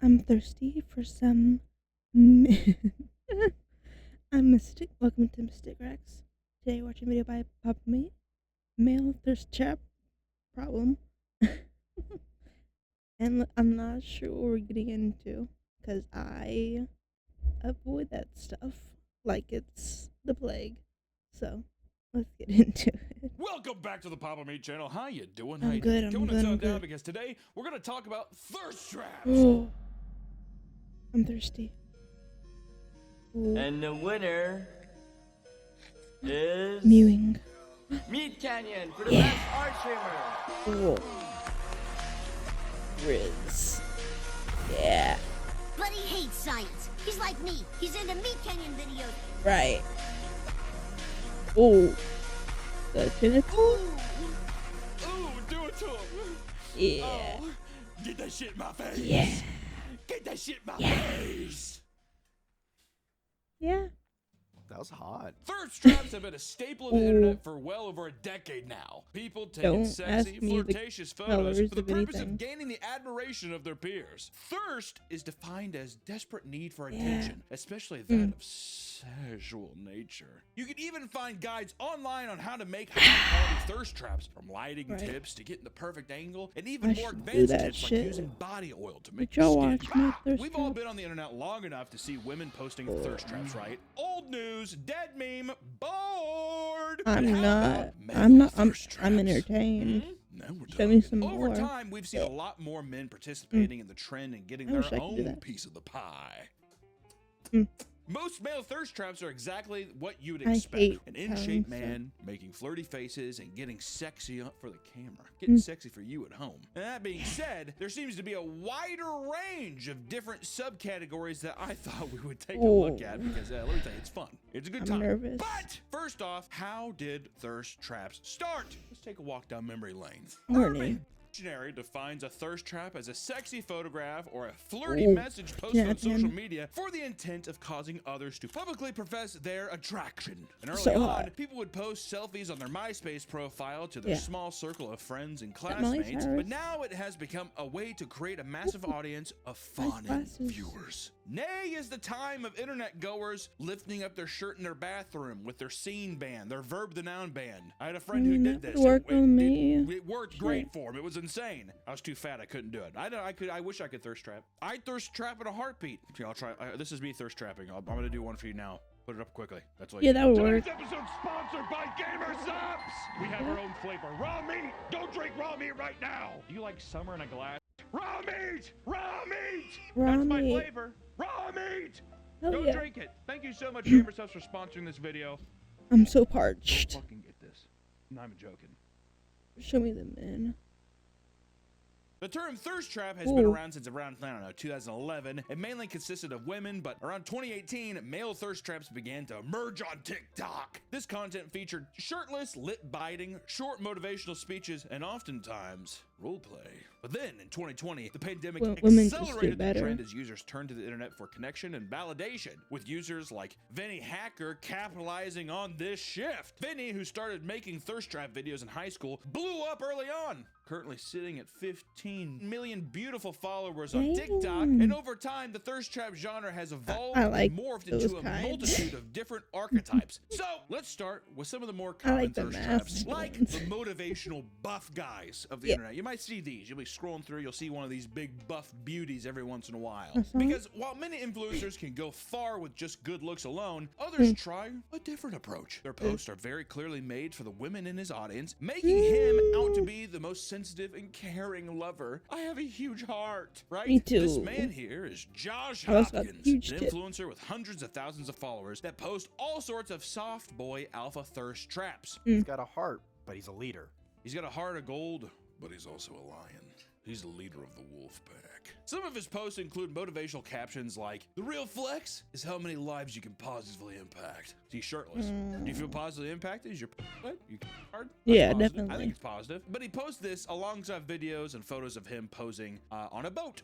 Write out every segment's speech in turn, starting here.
I'm thirsty for some. mi- I'm Mystic. Welcome to Mystic Rex. Today, watching a video by Papa Me. Male thirst trap problem. And I'm not sure what we're getting into because I avoid that stuff like it's the plague. So let's get into it. Welcome back to the Papa Meat channel. How you doing? I'm good. I'm Coming good. to I'm down good. because today we're going to talk about thirst traps. Oh, I'm thirsty. Ooh. And the winner is Mewing. Meat Canyon for the Yeah. best art streamer. Oh. Riz. Yeah. But he hates science. He's like me. He's into Meat Canyon videos. Right. Oh. The tentacle? Ooh, do it to him. Yeah. Oh, get that shit in my face. Yeah. Get that shit in my face. Yeah. That was hot. Thirst traps have been a staple of the Ooh. internet for well over a decade now. People taking Don't sexy, ask me the flirtatious photos colors for the of purpose anything. of gaining the admiration of their peers. Thirst is defined as desperate need for Yeah. attention, especially that of sexual nature. You can even find guides online on how to make high-quality thirst traps, from lighting Right. tips to getting the perfect angle, and even I more should do advanced that tips like shit. using body oil to make Did y'all your watch skin. my thirst We've all trap? been on the internet long enough to see women posting thirst traps, right? Old news, dead meme, bored. But I'm how not. about male I'm not. thirst I'm traps? entertained. Now we're Show me talking. some Over more. time, we've seen a lot more men participating in the trend and getting I their wish I could do own that. piece of the pie. Mm. Most male thirst traps are exactly what you'd I expect. hate An in-shape telling man making flirty faces and getting sexy up for the camera. Getting sexy for you at home. And that being said, there seems to be a wider range of different subcategories that I thought we would take a look at because let me tell you, it's fun. It's a good I'm time. nervous. But first off, how did thirst traps start? Let's take a walk down memory lane. Horny. Dictionary defines a thirst trap as a sexy photograph or a flirty Ooh. message posted Yeah, on social man. media for the intent of causing others to publicly profess their attraction. And early So on, hot. people would post selfies on their MySpace profile to their Yeah. small circle of friends and That Miley classmates, Cyrus? but now it has become a way to create a massive audience of fawning glasses. viewers. Nay is the time of internet goers lifting up their shirt in their bathroom with their scene band, their verb the noun band. I had a friend who did That this. would work on me. It worked great for him. It was insane. I was too fat. I couldn't do it. I wish I could thirst trap. I thirst trap in a heartbeat. Okay, I'll try. this is me thirst trapping. I'm gonna do one for you now. Put it up quickly. That's what. Yeah, that would work. Today's episode sponsored by Gamer Subs. We have our own flavor. Raw meat. Don't drink raw meat right now. Do you like summer in a glass? Raw meat. Raw meat. Raw That's my meat. flavor. Raw meat. Hell Don't yeah. drink it. Thank you so much, Gamer Subs, for sponsoring this video. I'm so Don't parched. fucking get this. No, I'm joking. Show me the men. The term thirst trap has been Ooh. around since around, 2011. It mainly consisted of women, but around 2018, male thirst traps began to emerge on TikTok. This content featured shirtless, lip-biting, short motivational speeches, and oftentimes, roleplay. But then, in 2020, the pandemic Well, women just do accelerated the better. trend as users turned to the internet for connection and validation, with users like Vinny Hacker capitalizing on this shift. Vinny, who started making thirst trap videos in high school, blew up early on, currently sitting at 15 million beautiful followers on TikTok, Dang. and over time, the thirst trap genre has evolved I like and morphed those into a kinds. multitude of different archetypes. So, let's start with some of the more I common like the thirst traps, masked like ones. the motivational buff guys of the Yeah. internet. You might see these. You'll be scrolling through, you'll see one of these big buff beauties every once in a while. Because while many influencers can go far with just good looks alone, others try a different approach. Their posts are very clearly made for the women in his audience, making him out to be the most sensitive and caring lover. I have a huge heart, right? Me too. This man here is Josh I also got Hopkins, huge an tits. influencer with hundreds of thousands of followers that post all sorts of soft boy alpha thirst traps. He's got a heart, but he's a leader. He's got a heart of gold, but he's also a lion. He's the leader of the wolf pack. Some of his posts include motivational captions like, "The real flex is how many lives you can positively impact." He's shirtless. Do you feel positively impacted? Is your what? You hard? That's Yeah, positive. I definitely. think it's positive. But he posts this alongside videos and photos of him posing on a boat.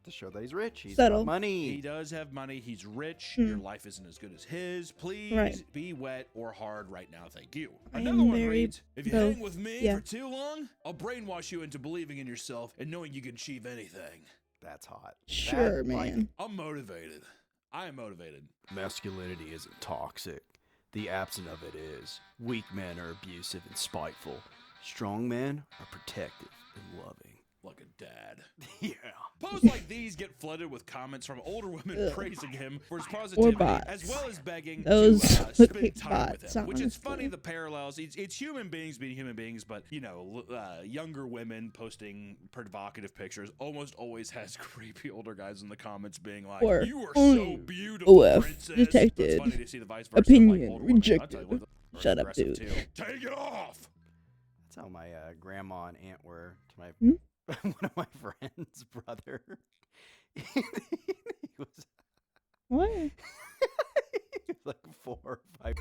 To show that he's rich. He's Subtle. got He money. does have money. He's rich. Your life isn't as good as his. Please Right. be wet or hard right now. Thank you. I Another am one very reads, "If you both. hang with me Yeah. for too long, I'll brainwash you into believing in yourself and knowing you can achieve anything." That's hot. Sure, That, like, man. I'm motivated. I am motivated. masculinity isn't toxic. The absence of it is. Weak men are abusive and spiteful. Strong men are protective and loving. Like a dad. Yeah. Posts like these get flooded with comments from older women Ugh. praising him for his positivity, bots. as well as begging Those to look spend like time with bots, him. Which is honestly. funny, the parallels. It's human beings being human beings, but, you know, younger women posting provocative pictures almost always has creepy older guys in the comments being like, Or you are so only beautiful, OF princess. detected. It's funny to see the vice versa. Opinion like older women. I'll tell you what, rejected. they're Shut up, aggressive dude. too. Take it off! That's how my grandma and aunt were to my Hmm? one of my friends' brother. he was What? he was like 4 or 5.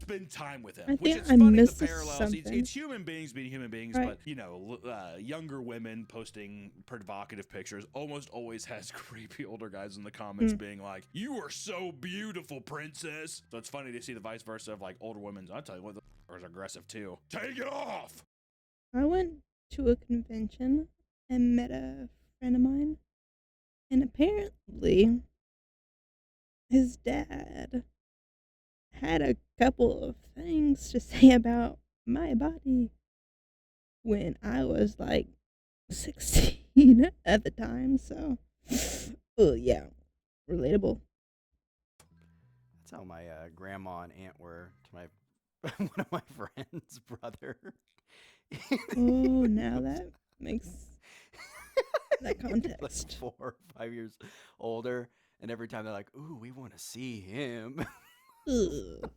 Spend time with him. I Which think is I funny, the missed parallels. something. It's human beings being human beings, Right. but, you know, younger women posting provocative pictures almost always has creepy older guys in the comments being like, you are so beautiful, princess. So it's funny to see the vice versa of like older women. I'll tell you what, are aggressive too. Take it off! I went to a convention and met a friend of mine, and apparently his dad had a couple of things to say about my body when I was like 16 at the time. So, oh yeah, relatable. That's how my grandma and aunt were to my one of my friends' brother. Oh, now that makes that He was context. like 4 or 5 years older, and every time they're like, "Ooh, we want to see him." Ugh.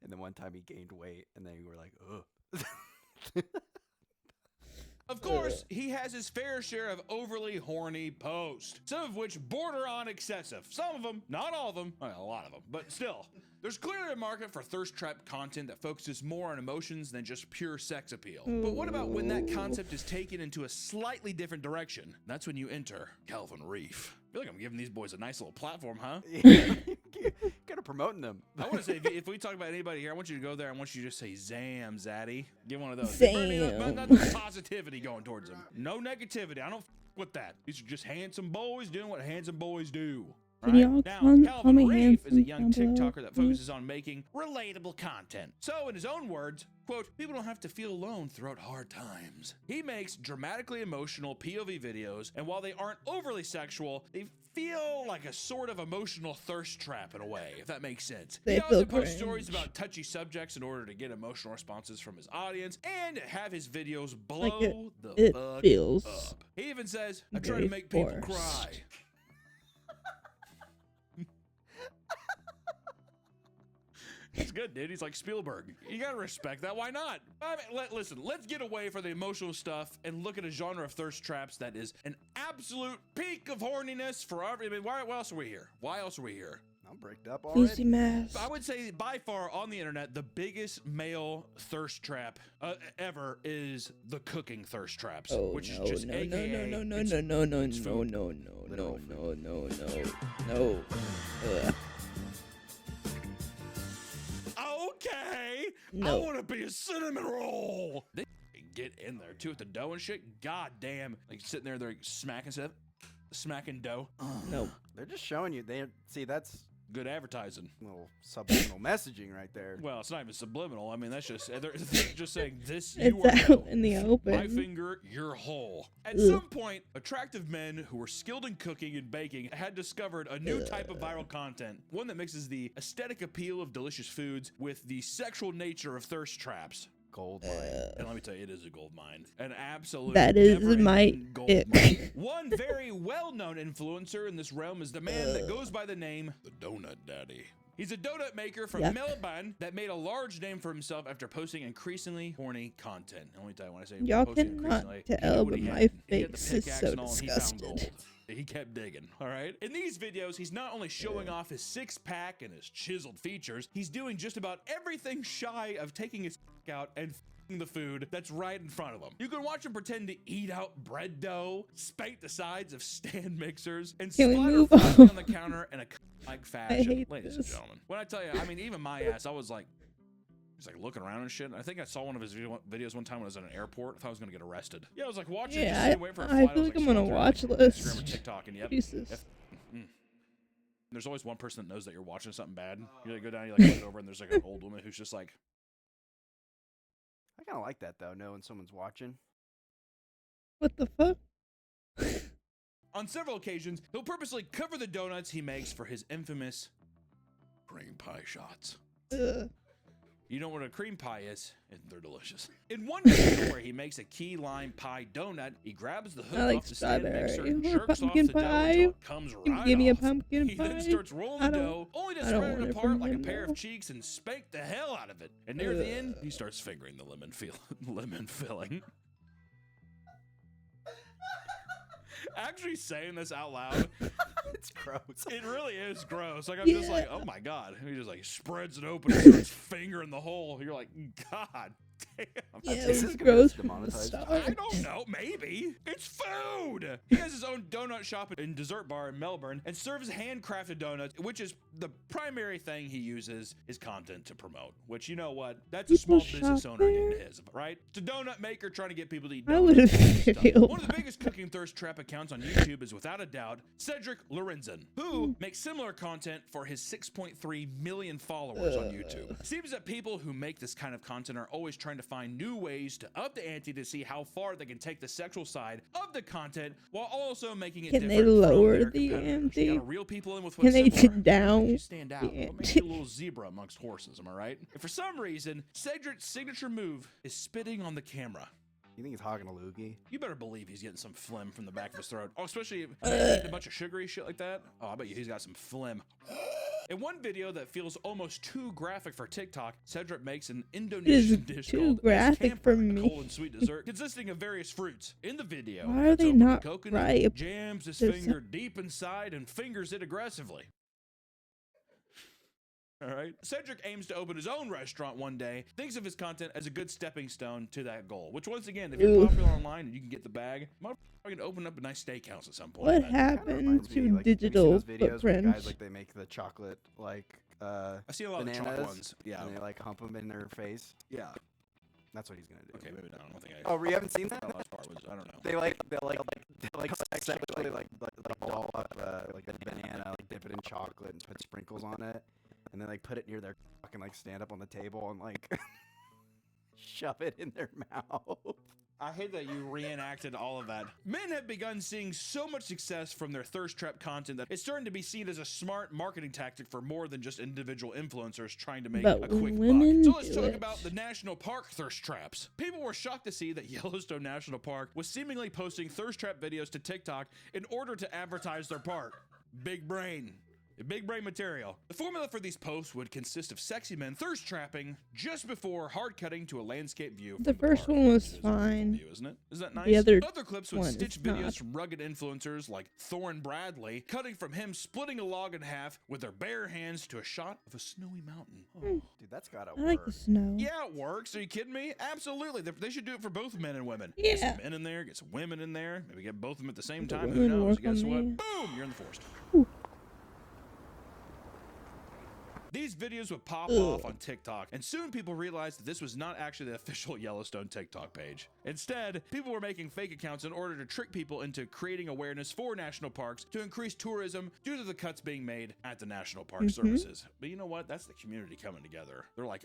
And then one time he gained weight, and then we were like, "Ugh." Of course, he has his fair share of overly horny posts, some of which border on excessive. Some of them, not all of them, well, a lot of them, but still. There's clearly a market for thirst trap content that focuses more on emotions than just pure sex appeal. But what about when that concept is taken into a slightly different direction? That's when you enter Calvin Reef. I feel like I'm giving these boys a nice little platform, huh? Kind of promoting them. I want to say, if we talk about anybody here, I want you to go there. I want you to just say, Zam, Zaddy. Give one of those. Zam. Not the positivity going towards them. No negativity. I don't with that. These are just handsome boys doing what handsome boys do. Can Right? y'all Now, call Calvin me Reef is a handsome young down below, TikToker that please? focuses on making relatable content. So, in his own words, quote, people don't have to feel alone throughout hard times. He makes dramatically emotional POV videos, and while they aren't overly sexual, they feel like a sort of emotional thirst trap in a way, if that makes sense. They He also feel posts stories cringe. about touchy subjects in order to get emotional responses from his audience and have his videos blow Like the it fuck feels up. He even says, I try very to make people forced. cry. It's good, dude. He's like Spielberg. You gotta respect that. Why not? I mean, listen, let's get away from the emotional stuff and look at a genre of thirst traps that is an absolute peak of horniness for every. I mean, why else are we here? Why else are we here? I'm bricked up Easy already. mask. I would say by far on the internet, the biggest male thirst trap ever is the cooking thirst traps, Oh which no, is just no, AKA. no, no, no, it's- no, no, no, it's no, food. no, no, no, Literal no, no, no, no. Ugh. Okay, I No. want to be a cinnamon roll. They get in there too with the dough and shit. God damn, like sitting there, they're smacking stuff, smacking dough. No. They're just showing you. They see that's Good advertising. little subliminal messaging right there. Well, it's not even subliminal. I mean, that's just they're just saying this. It's You are out no. in the My open. finger, your hole. At Ugh. some point, attractive men who were skilled in cooking and baking had discovered a new type of viral content, one that mixes the aesthetic appeal of delicious foods with the sexual nature of thirst traps. Gold mine. And let me tell you, it is a gold mine. An absolute That is never-ending my gold ick. mine. One very well-known influencer in this realm is the man that goes by the name the Donut Daddy. He's a donut maker from Yuck. Melbourne that made a large name for himself after posting increasingly horny content. And let me tell you, when I say Y'all posting cannot increasingly, he knew tell, what but he my had. He had the face is pickaxe so and all, and he found disgusted. gold. He kept digging, all right? In these videos, he's not only showing off his six-pack and his chiseled features, he's doing just about everything shy of taking his out and the food that's right in front of him. You can watch him pretend to eat out bread dough, spank the sides of stand mixers, and Can we splatter move frosting on? on the counter in a like fashion. hate Ladies this. and gentlemen, when I tell you, I mean, even my ass, I was like, He's like looking around and shit. I think I saw one of his videos one time when I was at an airport. I thought I was gonna get arrested. Yeah, I was like watching. Yeah, just sitting waiting for a I flight. feel was like I'm scrolling on a through, watch like, list. Instagram or TikTok, and yep. Jesus. There's always one person that knows that you're watching something bad. You like go down, you like look over, and there's like an old woman who's just like. I kind of like that though, knowing someone's watching. What the fuck? On several occasions, he'll purposely cover the donuts he makes for his infamous cream pie shots. Ugh. You know what a cream pie is, and they're delicious. In one video where he makes a key lime pie donut, he grabs the hook I like off the stand mixer strawberry. and Or jerks off pumpkin the dough pie. until it comes You can right give me a off. pumpkin He pie. then starts rolling I the don't- dough, only to I don't spread want it it apart from like a him, pair though. of cheeks and spank the hell out of it. And near the end, he starts fingering the lemon filling. Actually saying this out loud, It's gross. it really is gross. Like I'm just like, oh my god. He just like spreads it open and starts fingering the hole. You're like, god damn. Yeah, it This was is gonna gross get from the demonetized. start. I don't know. Maybe it's food. He has his own donut shop and dessert bar in Melbourne and serves handcrafted donuts, which is the primary thing he uses his content to promote. Which, you know what? That's a small People business shop owner getting there? his, right? It's a donut maker trying to get people to eat I donuts. would've and stuff. feel One of the biggest cooking thirst trap accounts on YouTube is without a doubt Cedric Lorenzen, who makes similar content for his 6.3 million followers on YouTube. It seems that people who make this kind of content are always trying to find new ways to up the ante to see how far they can take the sexual side of the content while also making it Can they different from lower their the competitors. ante? You gotta reel people in with Can what's they similar. down What makes you stand out? the What makes ante? you a little zebra amongst horses, am I right? And for some reason, Cedric's signature move is spitting on the camera. You think he's hogging a loogie? You better believe he's getting some phlegm from the back of his throat. Oh, especially if he's eating a bunch of sugary shit like that. Oh, I bet you he's got some phlegm. In one video that feels almost too graphic for TikTok, Cedric makes an Indonesian dish too called graphic camper, for a me. cold and sweet dessert consisting of various fruits. In the video, Why are cuts they open the not coconut, ripe? jams his There's finger deep inside and fingers it aggressively. All right. Cedric aims to open his own restaurant one day, thinks of his content as a good stepping stone to that goal, which once again, if you're Oof. popular online and you can get the bag, motherfucker can open up a nice steakhouse at some point. What man. happened Reminds me, to like, have you seen digital those videos where footprint? guys like they make the chocolate like I see a lot of the chalk bananas, ones. Yeah. and they like hump them in their face. Yeah. That's what he's gonna do. Okay, maybe not. I don't think I. Oh, you haven't seen that? The last part was, I don't know. They sexually like doll up like a banana, like dip it in chocolate and put sprinkles on it, and then like put it near their cock and like stand up on the table and like shove it in their mouth. I hate that you reenacted all of that. Men have begun seeing so much success from their thirst trap content that it's starting to be seen as a smart marketing tactic for more than just individual influencers trying to make But a quick women buck. So let's do talk it. about the national park thirst traps. People were shocked to see that Yellowstone National Park was seemingly posting thirst trap videos to TikTok in order to advertise their park. Big brain. Big brain material. The formula for these posts would consist of sexy men thirst trapping just before hard cutting to a landscape view. The from first park, one was which is a beautiful fine. View, isn't it? Is that nice? The other clips would one stitch is videos not. from rugged influencers like Thorne Bradley, cutting from him splitting a log in half with their bare hands to a shot of a snowy mountain. Oh. Dude, that's gotta I like work. the snow. Yeah, it works. Are you kidding me? Absolutely. They should do it for both men and women. Yeah. Get some men in there, get some women in there, maybe get both of them at the same The time. Who women knows? work Guess on what? me. Boom! You're in the forest. Ooh. These videos would pop off on TikTok, and soon people realized that this was not actually the official Yellowstone TikTok page. Instead, people were making fake accounts in order to trick people into creating awareness for national parks to increase tourism due to the cuts being made at the national park services. But you know what? That's the community coming together. They're like,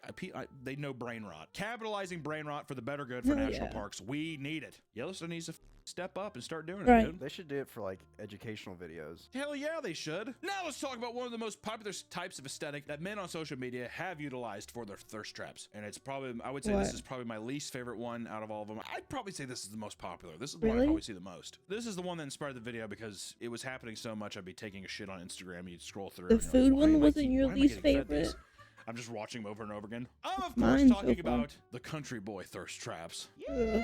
they know brain rot. Capitalizing brain rot for the better good for Hell national yeah. parks. We need it. Yellowstone needs to step up and start doing Right. it, dude. They should do it for like educational videos. Hell yeah, they should. Now let's talk about one of the most popular types of aesthetic that men on social media have utilized for their thirst traps. And it's probably, I would say this What? is probably my least favorite one out of all of them. I'd probably say this is the most popular. This is the one I Really? probably see the most. This is the one that inspired the video because it was happening so much I'd be taking a shit on Instagram. You'd scroll through. The and you're food like, why one am I wasn't keep- your why am I least getting fed favorite? this? I'm just watching them over and over again. I'm of course Mine so talking far. about the country boy thirst traps. Ugh.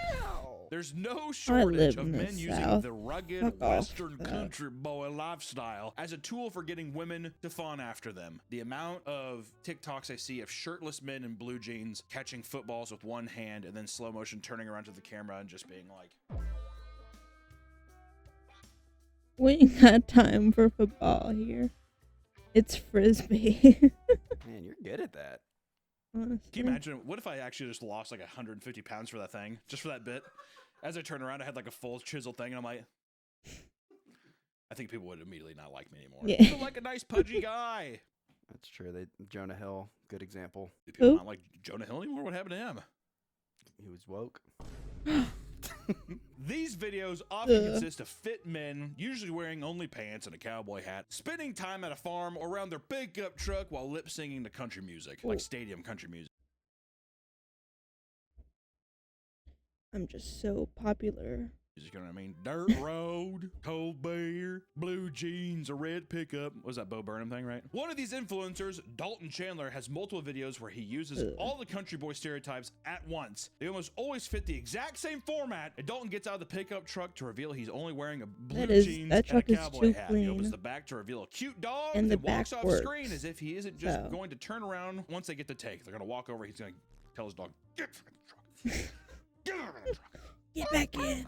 There's no I shortage live of in the men using South. the rugged Fuck off Western with that. country boy lifestyle as a tool for getting women to fawn after them. The amount of TikToks I see of shirtless men in blue jeans catching footballs with one hand and then slow motion turning around to the camera and just being like, We ain't got time for football here. It's frisbee. Man, you're good at that. honestly. Can you imagine? What if I actually just lost like 150 pounds for that thing, just for that bit? As I turned around, I had like a full chisel thing, and I'm like, I think people would immediately not like me anymore. Yeah. People like a nice pudgy guy. That's true. Jonah Hill, good example. Do people Who? not like Jonah Hill anymore? What happened to him? He was woke. These videos often consist of fit men, usually wearing only pants and a cowboy hat, spending time at a farm or around their pickup truck while lip singing to country music, like stadium country music. I'm just so popular. You know what I mean? Dirt road, cold beer, blue jeans, a red pickup. What was that Bo Burnham thing, right? One of these influencers, Dalton Chandler, has multiple videos where he uses all the country boy stereotypes at once. They almost always fit the exact same format, and Dalton gets out of the pickup truck to reveal he's only wearing a blue jeans and a truck is cowboy too hat. He opens clean. the back to reveal a cute dog And the walks back off works, screen as if he isn't just so. going to turn around once they get the take. They're going to walk over. He's going to tell his dog, get in the truck. Get in the truck. Get back in.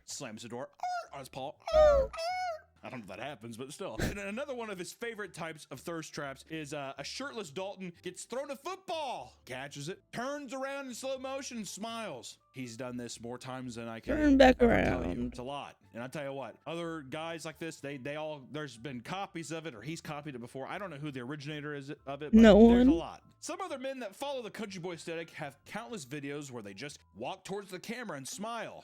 Slams the door on his paw. I don't know if that happens, but still. And another one of his favorite types of thirst traps is a shirtless Dalton gets thrown a football, catches it, turns around in slow motion, and smiles. He's done this more times than I can Turn back ever tell you. around. It's a lot. And I tell you what, other guys like this, they all, there's been copies of it, or he's copied it before. I don't know who the originator is of it, but No there's one. a lot. Some other men that follow the country boy aesthetic have countless videos where they just walk towards the camera and smile.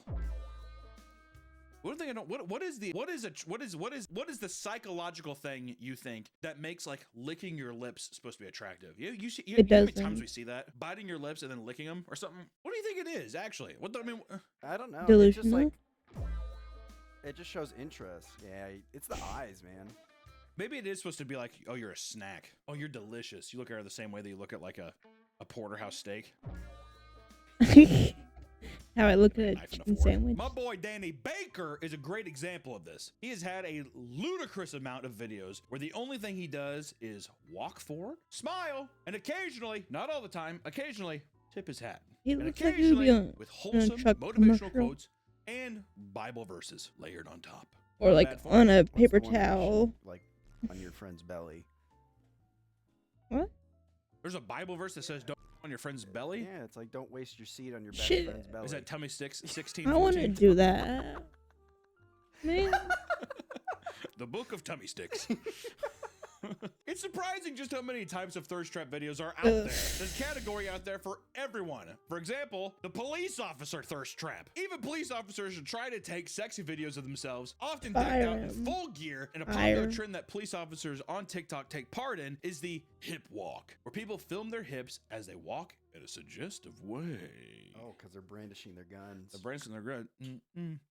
One thing I don't. What is the psychological thing you think that makes like licking your lips supposed to be attractive? You see, you It know how many doesn't. times we see that, biting your lips and then licking them or something. What do you think it is actually? What I mean? I don't know. Delusional? It's just like it just shows interest. Yeah, it's the eyes, man. Maybe it is supposed to be like, oh, you're a snack. Oh, you're delicious. You look at her the same way that you look at like a porterhouse steak. How I look at a Knife and a chicken fork. sandwich. My boy Danny Baker is a great example of this. He has had a ludicrous amount of videos where the only thing he does is walk forward, smile, and occasionally, not all the time, occasionally tip his hat. He And looks like he would be occasionally on with a wholesome truck motivational commercial. quotes and Bible verses layered on top. Or Not like bad form. on a What's the paper one that you towel. should, like on your friend's belly. What? There's a Bible verse that says, don't on your friend's belly. Yeah, it's like don't waste your seed on your best Shit. friend's belly. Is that Tummy Sticks 16? I want to 14? do that. Man. The Book of Tummy Sticks. It's surprising just how many types of thirst trap videos are out there. There's a category out there for everyone. For example, the police officer thirst trap. Even police officers should try to take sexy videos of themselves, often decked out in Fire. full gear. And a popular Fire. trend that police officers on TikTok take part in is the hip walk, where people film their hips as they walk in a suggestive way. Oh, because they're brandishing their guns. The Branson, they're good.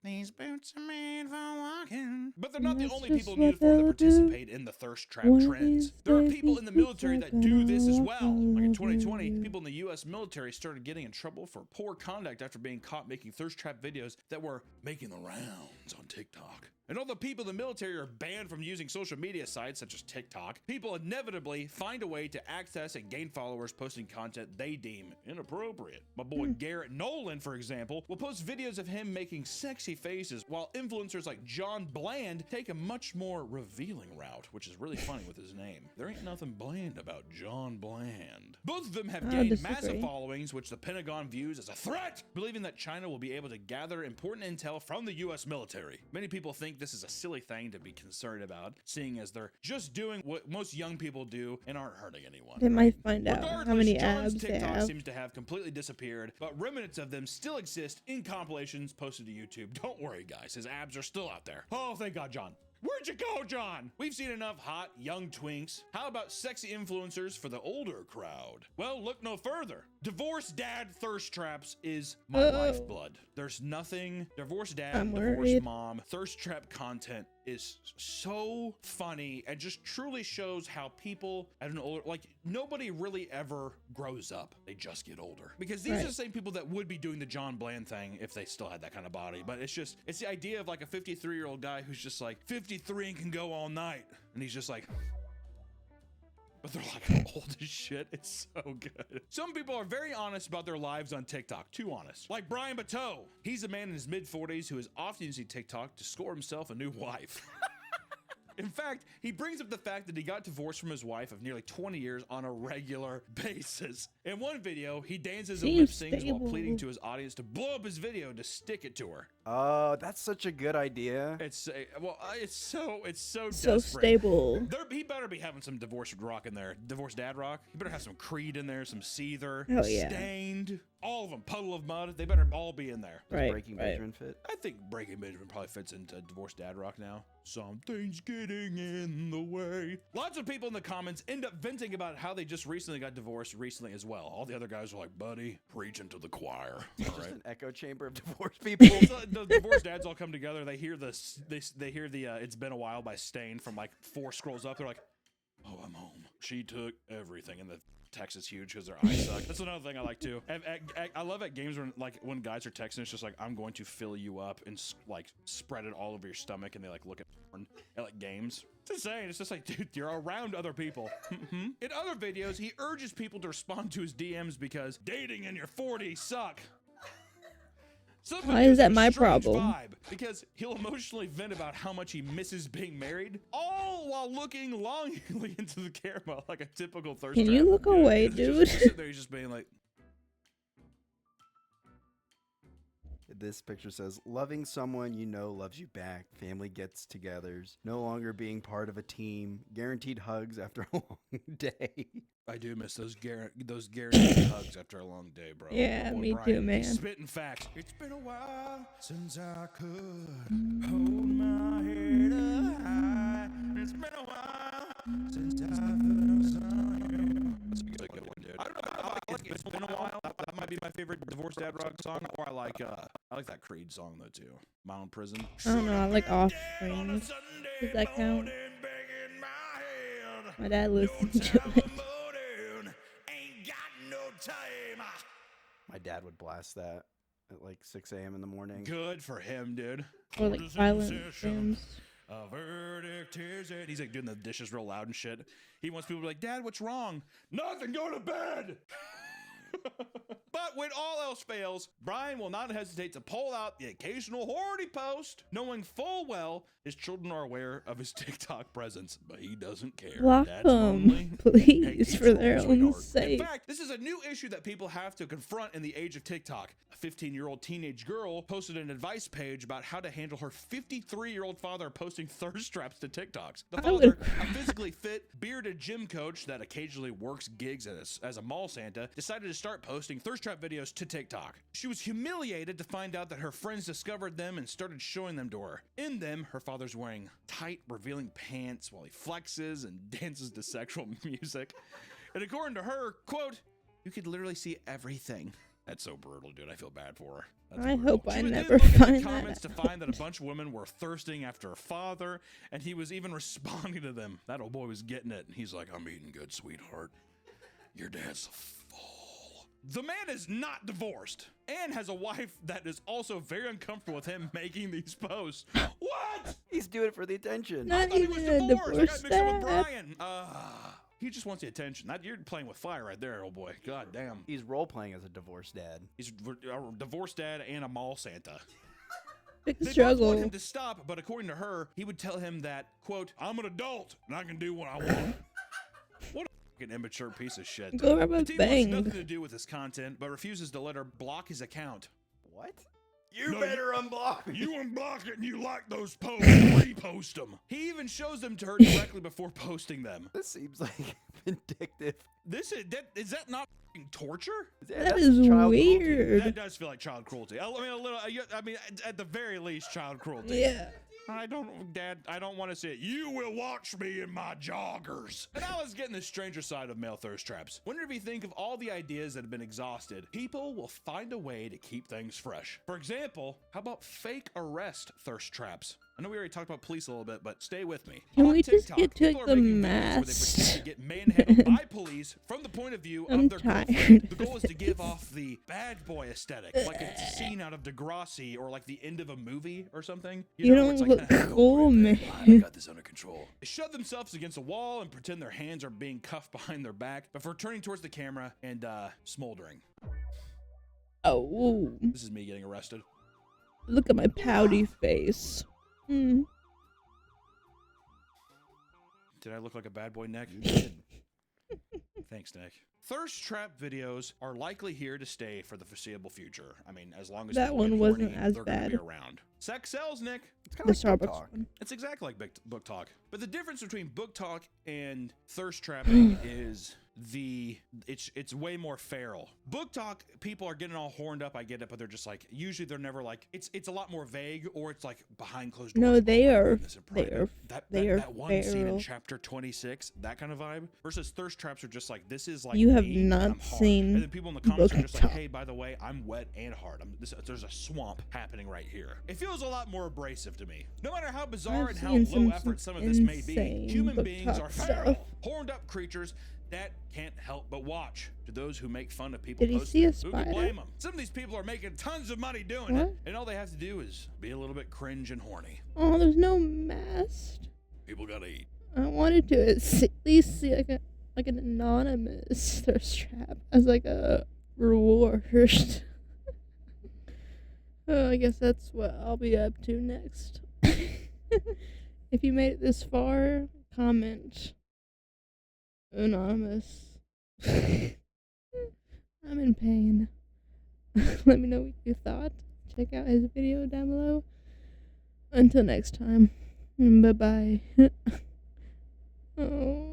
These boots are made for walking. But they're not the That's only just people what needed for to they'll participate in the thirst trap One of trends. these There are days people in the these military boots that are do gonna this as walk well. Like in all 2020, over you. people in the U.S. military started getting in trouble for poor conduct after being caught making thirst trap videos that were making the rounds on TikTok. And although people in the military are banned from using social media sites such as TikTok, people inevitably find a way to access and gain followers posting content they deem inappropriate. My boy Garrett Nolan, for example, will post videos of him making sexy faces, while influencers like John Bland take a much more revealing route, which is really funny with his name. There ain't nothing bland about John Bland. Both of them have I gained massive disagree. followings, which the Pentagon views as a threat, believing that China will be able to gather important intel from the U.S. military. Many people think this is a silly thing to be concerned about, seeing as they're just doing what most young people do and aren't hurting anyone. They might find out Regardless, how many John's abs they TikTok have. seems to have completely disappeared, but remnants of them still exist in compilations posted to YouTube. Don't worry, guys, his abs are still out there. Oh, thank God, John. Where'd you go, John? We've seen enough hot, young twinks. How about sexy influencers for the older crowd? Well, look no further. Divorced dad thirst traps is my lifeblood. There's nothing. Divorced dad, I'm divorced worried. mom, thirst trap content is so funny and just truly shows how people at an older, like nobody really ever grows up. They just get older. Because these are the same people that would be doing the John Bland thing if they still had that kind of body. But it's the idea of like a 53-year-old guy who's just like 53 and can go all night. And he's just like, but they're like old as shit. It's so good. Some people are very honest about their lives on TikTok. Too honest. Like Brian Bateau. He's a man in his mid-40s who is often using TikTok to score himself a new wife. In fact, he brings up the fact that he got divorced from his wife of nearly 20 years on a regular basis. In one video, he dances and lip syncs while pleading to his audience to blow up his video to stick it to her. Oh, that's such a good idea. It's so So desperate. stable. He better be having some divorced rock in there. Divorced dad rock. He better have some Creed in there, some Seether, Oh, yeah. Stained, all of them. Puddle of Mud. They better all be in there. Does Breaking Benjamin fit? I think Breaking Benjamin probably fits into divorced dad rock now. Something's getting in the way. Lots of people in the comments end up venting about how they just recently got divorced recently as well. All the other guys are like, buddy, preaching to the choir. All right. An echo chamber of divorced people. So the divorced dads all come together. They hear they hear the "It's Been a While" by Stain from like 4 scrolls up. They're like, "Oh, I'm home. She took everything," and the text is huge because their eyes suck. That's another thing I like too. I love at games when guys are texting, it's just like, "I'm going to fill you up," and like spread it all over your stomach, and they like look at porn at like games. It's insane. It's just like, dude, you're around other people. In other videos, he urges people to respond to his DMs because dating in your 40s suck. Why is that my problem? Because he'll emotionally vent about how much he misses being married, all while looking longingly into the camera like a typical thirst trap. Can you look away, dude? Sitting there, he's just being like, This picture says, loving someone you know loves you back, family gets-togethers, no longer being part of a team, guaranteed hugs after a long day. I do miss those guaranteed hugs after a long day, bro. Yeah, Boy, me Brian, too, man. Spitting facts. It's been a while since I could hold my head up high. It's been a while since I felt something. That's a good one, dude. I don't know. I like It's Been a While. That might be my favorite divorced dad rock song. Or I like that Creed song though too. My Own Prison. I don't know. I like Offspring. Does that count? My dad listens to it. My dad would blast that at like 6 a.m. in the morning. Good for him, dude. Or like violent films. A verdict is it. He's like doing the dishes real loud and shit. He wants people to be like, Dad, what's wrong? Nothing, go to bed. But when all else fails, Brian will not hesitate to pull out the occasional horny post, knowing full well his children are aware of his TikTok presence, but he doesn't care. Block them, please, for their own sake. In fact, this is a new issue that people have to confront in the age of TikTok. A 15-year-old teenage girl posted an advice page about how to handle her 53-year-old father posting thirst traps to TikToks. The father, a physically fit, bearded gym coach that occasionally works gigs as a mall Santa, decided to start posting thirst trap videos to TikTok. She was humiliated to find out that her friends discovered them and started showing them to her. In them, her father's wearing tight, revealing pants while he flexes and dances to sexual music. And according to her, quote, "You could literally see everything." That's so brutal, dude. I feel bad for her. That's I brutal. hope I She would then never look at the find comments that. to find that a bunch of women were thirsting after her father, and he was even responding to them. That old boy was getting it. He's like, "I'm eating good, sweetheart. Your dad's full." The man is not divorced and has a wife that is also very uncomfortable with him making these posts. What? He's doing it for the attention. Not I thought he was even a divorced. I got divorced mixed up with dad. Brian. He just wants the attention. You're playing with fire right there, old boy. God damn. He's role-playing as a divorced dad. He's a divorced dad and a mall Santa. Big They both struggle. want him to stop, but according to her, he would tell him that, quote, "I'm an adult and I can do what I want." What a fucking immature piece of shit. Go rub a The team bang. wants nothing to do with his content, but refuses to let her block his account. What? You better unblock me. You unblock it and you like those posts, repost them. He even shows them to her directly before posting them. This seems like vindictive. Is that not fucking torture? Yeah, That that's is child weird. That does feel like child cruelty. I mean, a little. I mean, at the very least, child cruelty. Yeah. Dad, I don't want to see it. You will watch me in my joggers. And now let's get in the stranger side of male thirst traps. Whenever you think of all the ideas that have been exhausted, people will find a way to keep things fresh. For example, how about fake arrest thirst traps? I know we already talked about police a little bit, but stay with me. Can On we just TikTok, get to, people like, are the making videos where they mass? pretend to get manhandled by police from the point of view I'm of their tired girlfriend. The of goal is to give off the bad boy aesthetic, like a scene out of Degrassi or like the end of a movie or something. You know, where don't it's like, look "Don't cool, worry, man." babe, I got this under control. They shove themselves against a wall and pretend their hands are being cuffed behind their back before turning towards the camera and smoldering. Oh, This is me getting arrested. look at my pouty face. Did I look like a bad boy, Nick? You did. Thanks, Nick. Thirst trap videos are likely here to stay for the foreseeable future. I mean, as long as That people one get wasn't horny, as they're gonna be bad. around. Sex sells, Nick. It's The kind of like book Starbucks talk. one. It's exactly like book talk. But the difference between book talk and thirst trapping is it's way more feral. Book talk, people are getting all horned up. I get it, but they're just like, usually they're never like, it's a lot more vague, or it's like behind closed doors. No, they my are. goodness, in They private. are. They are that one scene in feral. chapter 26, that kind of vibe. Versus thirst traps are just like, this is like You have me, and not I'm hard. seen And then people in the comments are book just like, talk. hey, by the way, I'm wet and hard. There's a swamp happening right here. It feels a lot more abrasive to me. No matter how bizarre I've and how seen low some effort some of this may be, insane human book beings talk are stuff. feral, horned up creatures that can't help but watch. To those who make fun of people Did he posting, see a who can spider? blame them? Some of these people are making tons of money doing What? it, and all they have to do is be a little bit cringe and horny. Oh, there's no mast. People gotta eat. I wanted to at least see like an anonymous thirst trap as like a reward. Oh, I guess that's what I'll be up to next. If you made it this far, comment anonymous. I'm in pain. Let me know what you thought. Check out his video down below. Until next time. Bye bye. Oh.